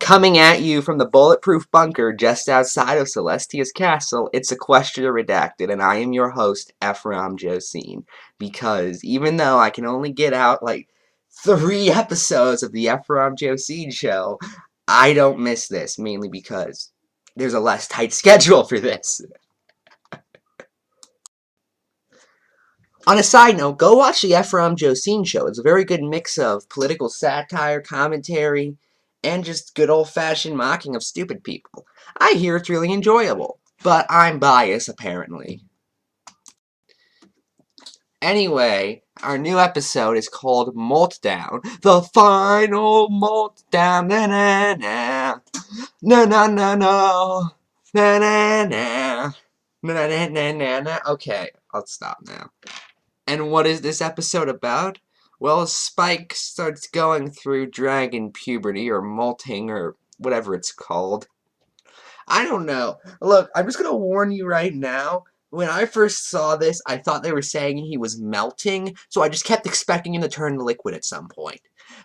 Coming at you from the bulletproof bunker just outside of Celestia's castle, it's Equestria Redacted, and I am your host, Ephrom Josine. Because even though I can only get out like 3 episodes of the Ephrom Josine show, I don't miss this, mainly because there's a less tight schedule for this. On a side note, go watch the Ephrom Josine show. It's a very good mix of political satire, commentary, and just good old-fashioned mocking of stupid people. I hear it's really enjoyable, but I'm biased, apparently. Anyway, our new episode is called Meltdown. The final meltdown. Na na na. Na na na na. Na na na. Na na na na na. Okay, I'll stop now. And what is this episode about? Well, Spike starts going through dragon puberty, or molting, or whatever it's called. I don't know. Look, I'm just gonna warn you right now. When I first saw this, I thought they were saying he was melting, so I just kept expecting him to turn to liquid at some point.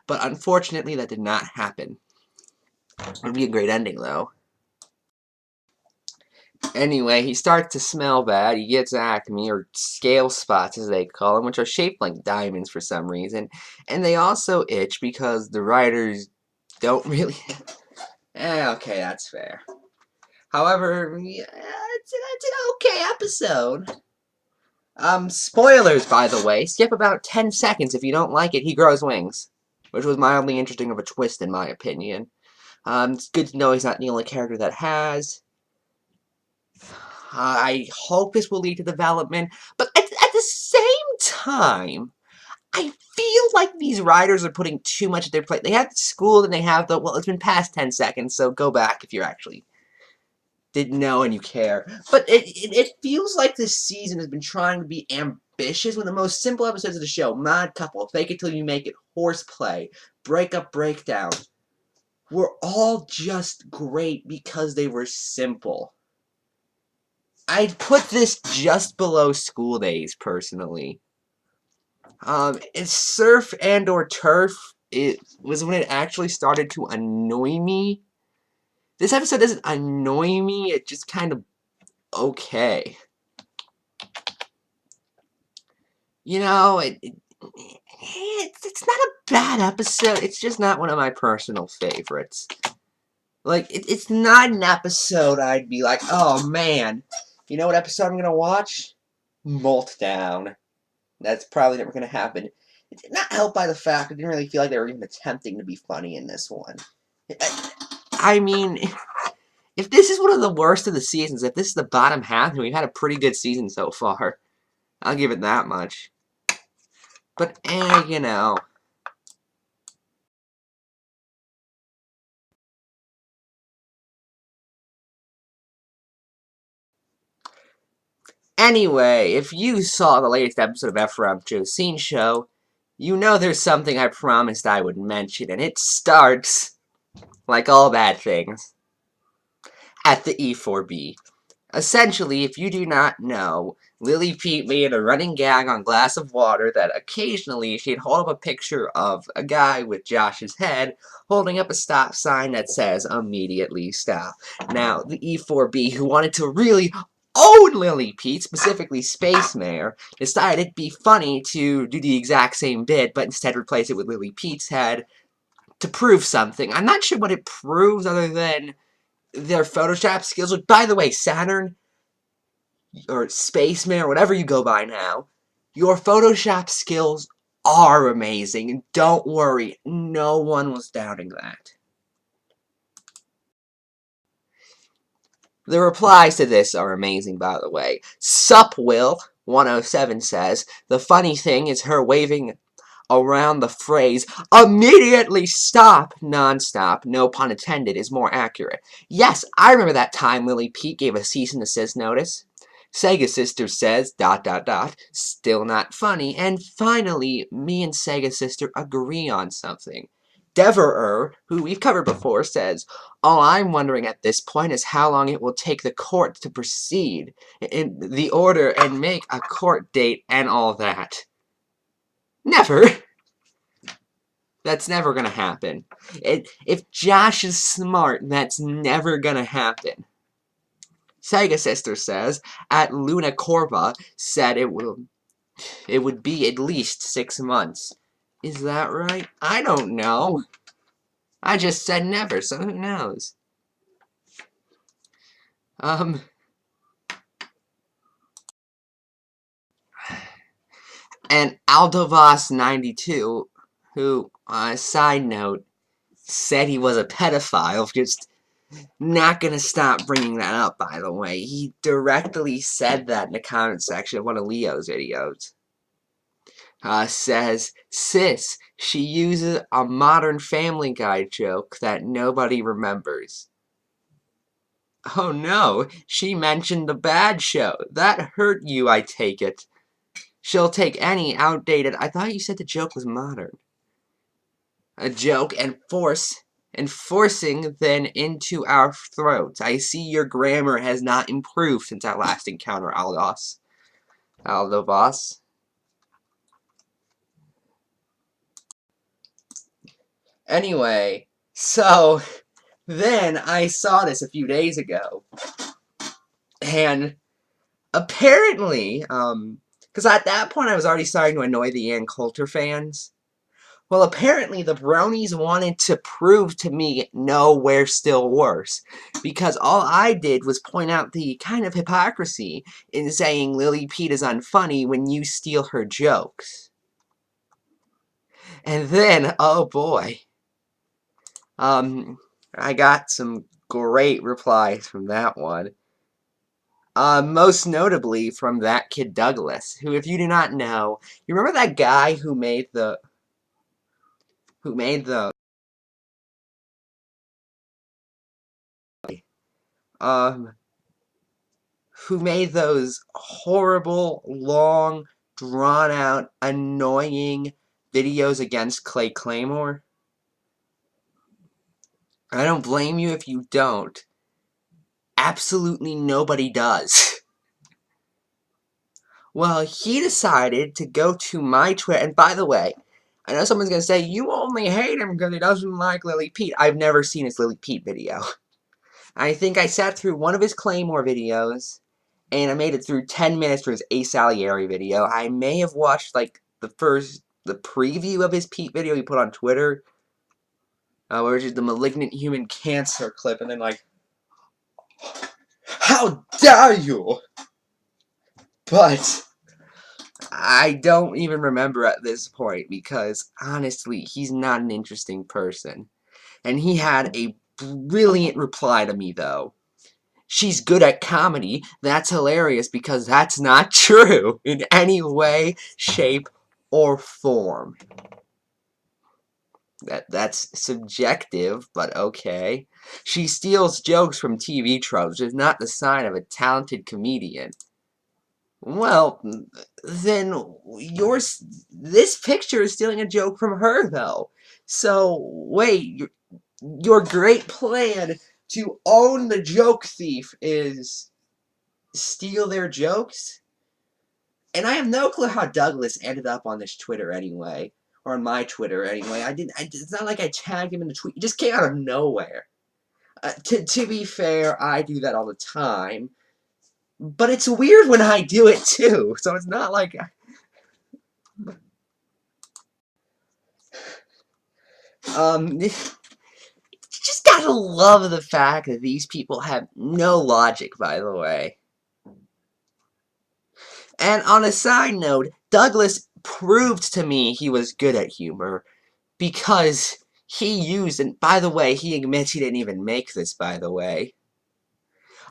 But unfortunately, that did not happen. It would be a great ending, though. Anyway, he starts to smell bad. He gets acne, or scale spots as they call them, which are shaped like diamonds for some reason. And they also itch because the writers don't really... okay, that's fair. However, yeah, it's an okay episode. Spoilers, by the way. Skip about 10 seconds if you don't like it. He grows wings, which was mildly interesting of a twist, in my opinion. It's good to know he's not the only character that has. I hope this will lead to development, but at the same time, I feel like these writers are putting too much at their plate. They have the school, and they have the, well, it's been past 10 seconds, so go back if you actually didn't know and you care. But it feels like this season has been trying to be ambitious when the most simple episodes of the show, Mod Couple, Fake It Till You Make It, Horseplay, Breakup Breakdown, were all just great because they were simple. I'd put this just below School Days, personally. It's Surf and or Turf. It was when it actually started to annoy me. This episode doesn't annoy me, it's just kind of okay. You know, it's not a bad episode, it's just not one of my personal favorites. Like, it's not an episode I'd be like, oh man, you know what episode I'm gonna watch? Meltdown. That's probably never gonna happen. It's not helped by the fact I didn't really feel like they were even attempting to be funny in this one. I mean, if this is one of the worst of the seasons, if this is the bottom half, then we've had a pretty good season so far. I'll give it that much. But, you know. Anyway, if you saw the latest episode of Ephrom Josine show, you know there's something I promised I would mention, and it starts, like all bad things, at the E4B. Essentially, if you do not know, Lily Pete made a running gag on Glass of Water that occasionally she'd hold up a picture of a guy with Josh's head holding up a stop sign that says, immediately stop. Now, the E4B, who wanted to really own Lily Pete, specifically Space Mayor, decided it'd be funny to do the exact same bit, but instead replace it with Lily Pete's head to prove something. I'm not sure what it proves other than their Photoshop skills, which, by the way, Saturn, or Spaceman, or whatever you go by now, your Photoshop skills are amazing, and don't worry, no one was doubting that. The replies to this are amazing, by the way. Sup, Will, 107 says, the funny thing is her waving around the phrase, immediately stop, non-stop, no pun intended, is more accurate. Yes, I remember that time Lily Pete gave a cease and desist notice. Sega Sister says, ... still not funny. And finally, me and Sega Sister agree on something. Deverer, who we've covered before, says, all I'm wondering at this point is how long it will take the court to proceed in the order and make a court date and all that. Never. That's never gonna happen. If Josh is smart, that's never gonna happen. Sega Sister says, at Luna Corva, said it would be at least 6 months. Is that right? I don't know. I just said never, so who knows? And Aldovas92, who, side note, said he was a pedophile, just not gonna stop bringing that up, by the way. He directly said that in the comment section of one of Leo's videos. Says, sis, she uses a Modern Family Guy joke that nobody remembers. Oh no, she mentioned the bad show. That hurt you, I take it. She'll take any outdated... I thought you said the joke was modern. A joke and forcing then into our throats. I see your grammar has not improved since our last encounter, Aldovas. Anyway, so then I saw this a few days ago, and apparently, because at that point I was already starting to annoy the Ann Coulter fans. Well, apparently the bronies wanted to prove to me, no, we're still worse. Because all I did was point out the kind of hypocrisy in saying Lily Pete is unfunny when you steal her jokes. And then, oh boy, I got some great replies from that one. Most notably from that kid Douglas, who, if you do not know, you remember that guy who made the those horrible, long, drawn-out, annoying videos against Clay Claymore? I don't blame you if you don't. Absolutely nobody does. Well, he decided to go to my Twitter, and by the way, I know someone's going to say, you only hate him because he doesn't like Lily Pete. I've never seen his Lily Pete video. I think I sat through one of his Claymore videos, and I made it through 10 minutes for his Ace Salieri video. I may have watched, like, the preview of his Pete video he put on Twitter, where it's just the malignant human cancer clip, and then, like, how dare you! But I don't even remember at this point, because, honestly, he's not an interesting person. And he had a brilliant reply to me, though. She's good at comedy. That's hilarious, because that's not true in any way, shape, or form. That's subjective, but okay. She steals jokes from TV tropes, which is not the sign of a talented comedian. Well, then this picture is stealing a joke from her, though. So, wait, your great plan to own the joke thief is steal their jokes? And I have no clue how Douglas ended up on this Twitter anyway. Or on my Twitter anyway. It's not like I tagged him in the tweet. It just came out of nowhere. To be fair, I do that all the time. But it's weird when I do it too. So it's not like... You just gotta love the fact that these people have no logic, by the way. And on a side note, Douglas proved to me he was good at humor because he used, and by the way, he admits he didn't even make this, by the way,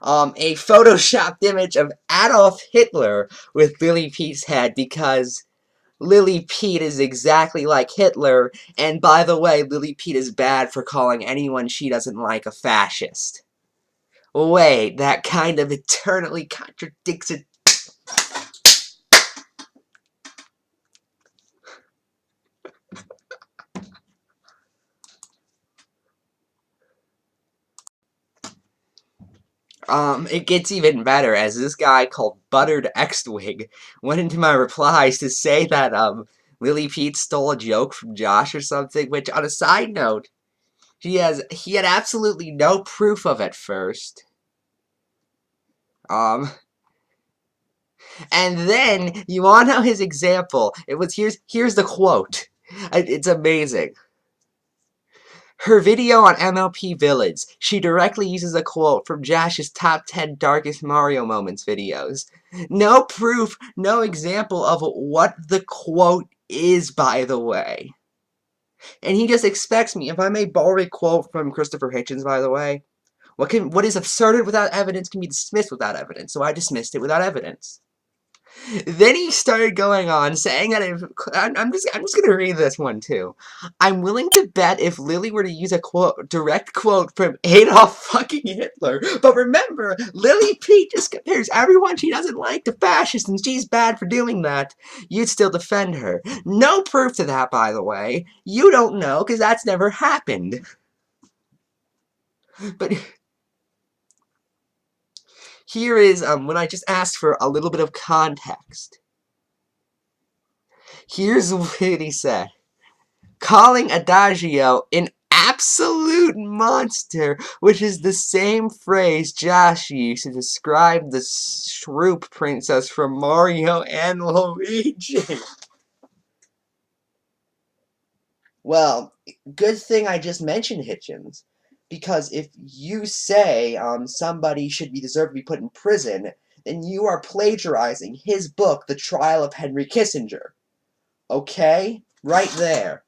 a photoshopped image of Adolf Hitler with Lily Pete's head because Lily Pete is exactly like Hitler, and by the way, Lily Pete is bad for calling anyone she doesn't like a fascist. Wait, that kind of eternally contradicts it. It gets even better as this guy called Buttered X-Wig went into my replies to say that, Lily Pete stole a joke from Josh or something, which, on a side note, he had absolutely no proof of at first. And then, you wanna know his example? It was, here's the quote. It's amazing. Her video on MLP Village, she directly uses a quote from Josh's top 10 darkest Mario moments videos. No proof, no example of what the quote is, by the way. And he just expects me, if I may borrow a quote from Christopher Hitchens, by the way, what is asserted without evidence can be dismissed without evidence, so I dismissed it without evidence. Then he started going on saying that if I'm just gonna read this one too. I'm willing to bet if Lily were to use a direct quote from Adolf fucking Hitler. But remember, Lily Pete just compares everyone she doesn't like to fascists, and she's bad for doing that. You'd still defend her. No proof to that, by the way. You don't know, because that's never happened. But here is when I just asked for a little bit of context. Here's what he said. Calling Adagio an absolute monster, which is the same phrase Josh used to describe the Shroop princess from Mario and Luigi. Well, good thing I just mentioned Hitchens, because if you say somebody should be deserved to be put in prison, then you are plagiarizing his book, The Trial of Henry Kissinger. Okay? Right there.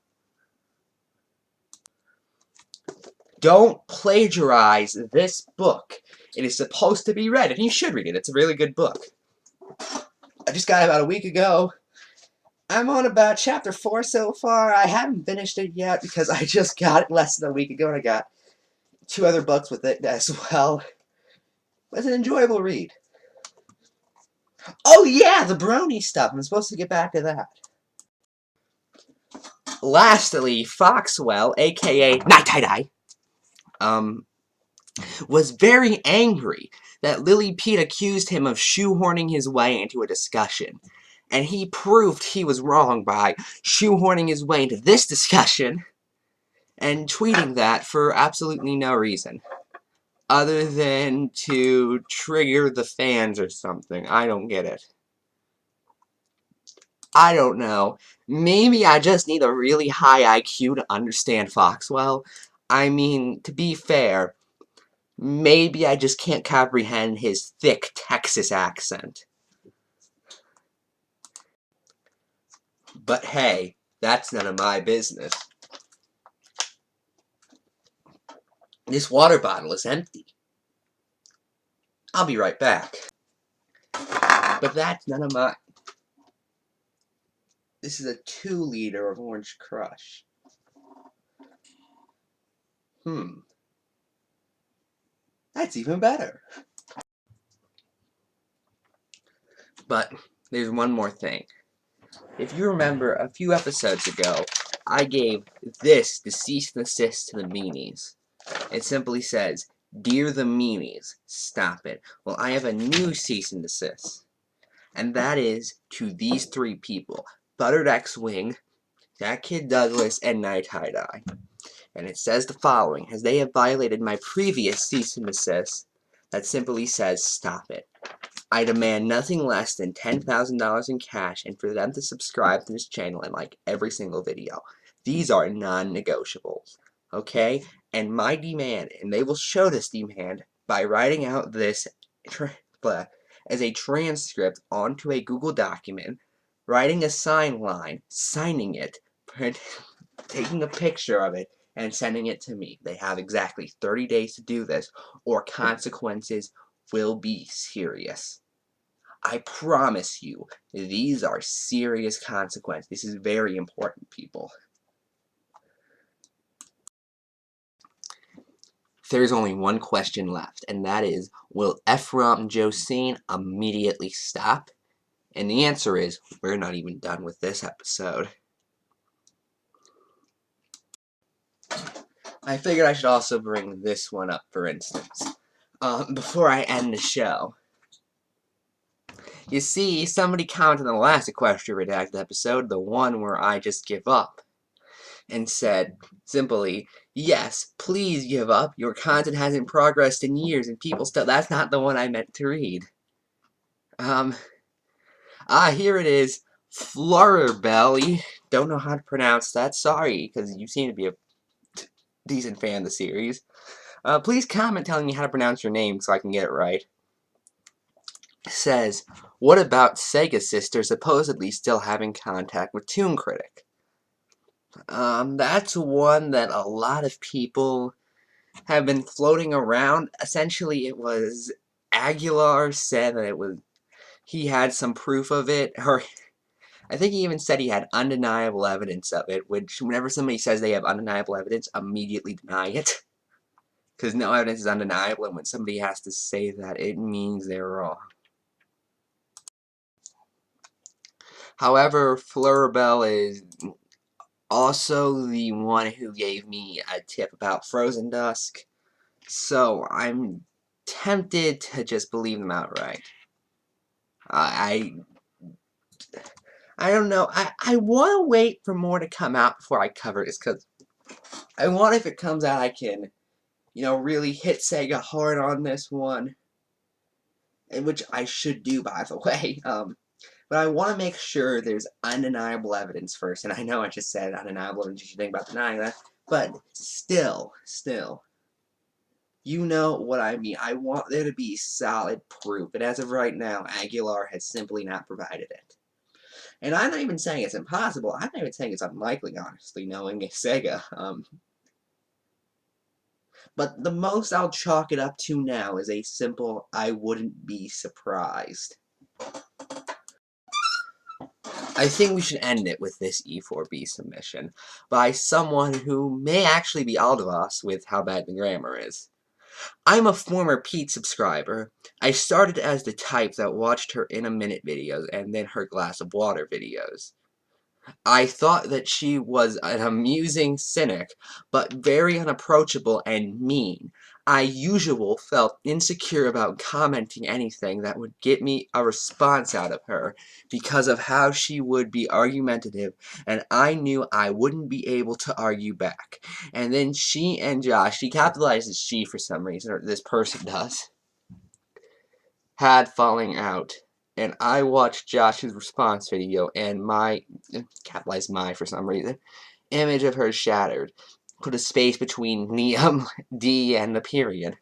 Don't plagiarize this book. It is supposed to be read, and you should read it. It's a really good book. I just got it about a week ago. I'm on about chapter 4 so far. I haven't finished it yet because I just got it less than a week ago, and I got 2 other books with it as well. But it's an enjoyable read. Oh yeah, the brony stuff. I'm supposed to get back to that. Lastly, Foxwell, aka Night Tie was very angry that Lily Pete accused him of shoehorning his way into a discussion. And he proved he was wrong by shoehorning his way into this discussion and tweeting that for absolutely no reason. Other than to trigger the fans or something. I don't get it. I don't know. Maybe I just need a really high IQ to understand Foxwell. I mean, to be fair, maybe I just can't comprehend his thick Texas accent. But hey, that's none of my business. This water bottle is empty. I'll be right back. But that's none of my... This is a 2-liter of Orange Crush. That's even better. But there's one more thing. If you remember, a few episodes ago, I gave this the cease and desist to the meanies. It simply says, "Dear the meanies, stop it." Well, I have a new cease and desist. And that is to these 3 people. Buttered X-Wing, That Kid Douglas, and Night Tie. And it says the following, as they have violated my previous cease and desist, that simply says, stop it. I demand nothing less than $10,000 in cash and for them to subscribe to this channel and like every single video. These are non-negotiables. Okay? And my demand, and they will show this demand by writing out this as a transcript onto a Google document, writing a sign line, signing it, taking a picture of it, and sending it to me. They have exactly 30 days to do this, or consequences will be serious. I promise you, these are serious consequences. This is very important, people. There's only one question left, and that is, will Ephrom and Josine immediately stop? And the answer is, we're not even done with this episode. I figured I should also bring this one up, for instance, before I end the show. You see, somebody commented on the last Equestria Redacted episode, the one where I just give up, and said, simply, yes, please give up. Your content hasn't progressed in years, and people still... That's not the one I meant to read. Here it is. Flurberbelly. Don't know how to pronounce that. Sorry, because you seem to be a decent fan of the series. Please comment telling me how to pronounce your name so I can get it right. Says, what about Sega Sister supposedly still having contact with Toon Critic? That's one that a lot of people have been floating around. Essentially, it was Aguilar said that he had some proof of it, or I think he even said he had undeniable evidence of it, which whenever somebody says they have undeniable evidence, immediately deny it. Because no evidence is undeniable, and when somebody has to say that, it means they're wrong. However, Flurabelle is also the one who gave me a tip about Frozen Dusk, so I'm tempted to just believe them outright. I don't know. I want to wait for more to come out before I cover this, because I want, if it comes out, I can, really hit Sega hard on this one, and which I should do, by the way. But I want to make sure there's undeniable evidence first, and I know I just said undeniable evidence, you should think about denying that, but still, you know what I mean. I want there to be solid proof, and as of right now, Aguilar has simply not provided it. And I'm not even saying it's impossible, I'm not even saying it's unlikely, honestly, knowing Sega. But the most I'll chalk it up to now is a simple, I wouldn't be surprised. I think we should end it with this E4B submission by someone who may actually be Aldavas with how bad the grammar is. I'm a former Pete subscriber. I started as the type that watched her in a minute videos and then her glass of water videos. I thought that she was an amusing cynic, but very unapproachable and mean. I usually felt insecure about commenting anything that would get me a response out of her because of how she would be argumentative, and I knew I wouldn't be able to argue back. And then she and Josh, she capitalizes she for some reason, or this person does, had falling out. And I watched Josh's response video, and capitalized my for some reason, image of her shattered. Put a space between Liam, D, and the period.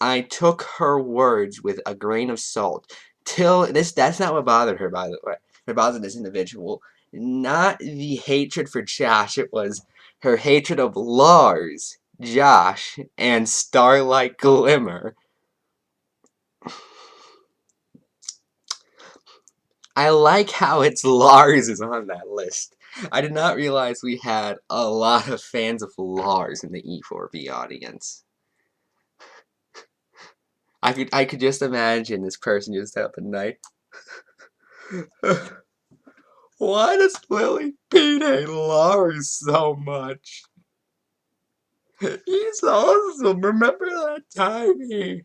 I took her words with a grain of salt. That's not what bothered her, by the way. What bothered this individual. Not the hatred for Josh, it was her hatred of Lars, Josh, and Starlight Glimmer. I like how it's Lars is on that list. I did not realize we had a lot of fans of Lars in the E4B audience. I could just imagine this person just up at night. Why does Lily Pete hate Lars so much? He's awesome. Remember that time he...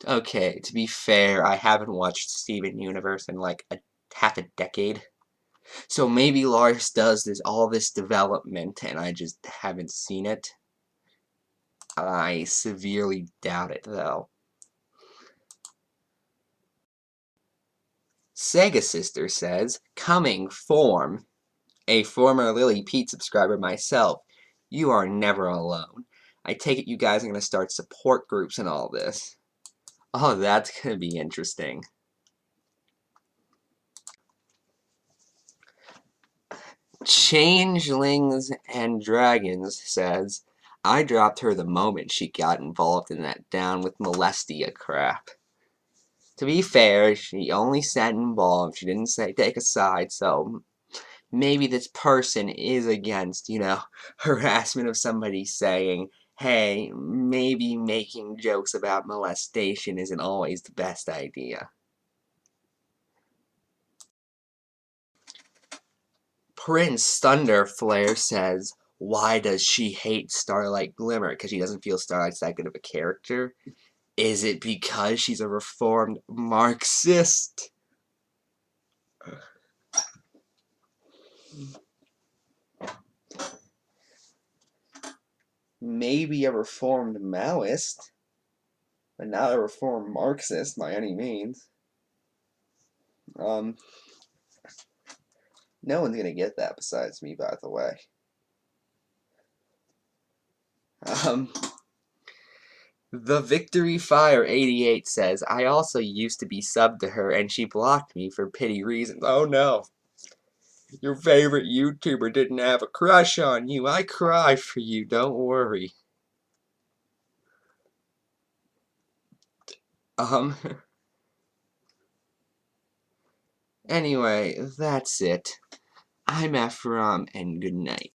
Okay, to be fair, I haven't watched Steven Universe in like half a decade. So maybe Lars does all this development and I just haven't seen it. I severely doubt it, though. Sega Sister says, coming form. A former Lily Pete subscriber myself. You are never alone. I take it you guys are going to start support groups and all this. Oh, that's going to be interesting. Changelings and Dragons says, I dropped her the moment she got involved in that Down with Molestia crap. To be fair, she only said involved, she didn't say take a side, so maybe this person is against, harassment of somebody saying, hey, maybe making jokes about molestation isn't always the best idea. Prince Thunderflare says, why does she hate Starlight Glimmer? Because she doesn't feel Starlight's that good of a character? Is it because she's a reformed Marxist? Maybe a reformed Maoist, but not a reformed Marxist by any means. No one's gonna get that besides me, by the way. The Victory Fire 88 says, I also used to be subbed to her and she blocked me for pity reasons. Oh no. Your favorite YouTuber didn't have a crush on you. I cry for you, don't worry. Anyway, that's it. I'm Ephrom, and good night.